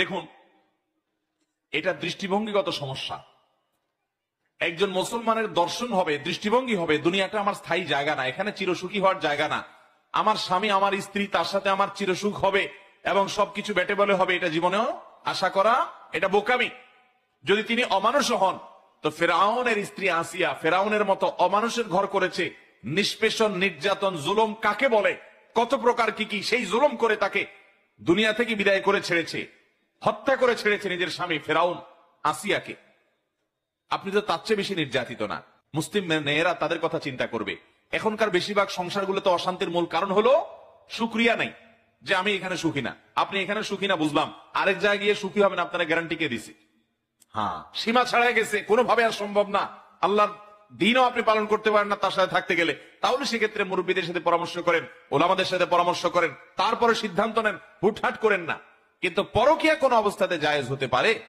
দেখুন, এটা দৃষ্টিভঙ্গিগত সমস্যা। একজন মুসলমানের দর্শন হবে, দৃষ্টিভঙ্গি হবে, দুনিয়াটা আমার স্থায়ী জায়গা না, এখানে চিরসুখী হওয়ার জায়গা না। আমার স্বামী, আমার স্ত্রী, তার সাথে আমার চিরসুখ হবে এবং সবকিছু বেটে বলে হবে, এটা জীবনেও আশা করা এটা বোকামি। যদি তিনি অমানুষ হন, তো ফেরাউনের স্ত্রী আসিয়া ফেরাউনের মতো অমানুষের ঘর করেছে। নিষ্পেষণ, নির্যাতন, জুলুম কাকে বলে, কত প্রকার কি কি, সেই জুলুম করে তাকে দুনিয়া থেকে বিদায় করে ছেড়েছে, হত্যা করে ছেড়েছে নিজের স্বামী ফেরাউন আসিয়াকে। আপনি তো তার চেয়ে বেশি নির্যাতিত না। মুসলিম মেয়েরা তাদের কথা চিন্তা করবে। এখনকার বেশিরভাগ সংসারগুলোতে অশান্তির মূল কারণ হলো শুকরিয়া নাই, যে আমি এখানে সুখী না। আপনি এখানে সুখী না বুঝলাম, আরেক জায়গায় গিয়ে সুখী হবেন, আপনারা গ্যারান্টি কে দিছি? হ্যাঁ, সীমা ছাড়াই গেছে, কোনোভাবে আর সম্ভব না। আল্লাহর দিনও আপনি পালন করতে পারেন না তার সাথে থাকতে গেলে। তাহলে সেক্ষেত্রে মুরব্বীদের সাথে পরামর্শ করেন, ওলামাদের সাথে পরামর্শ করেন, তারপরে সিদ্ধান্ত নেন, হুটহাট করেন না। কিন্তু পরকীয়া কোন অবস্থাতে জায়েজ হতে পারে?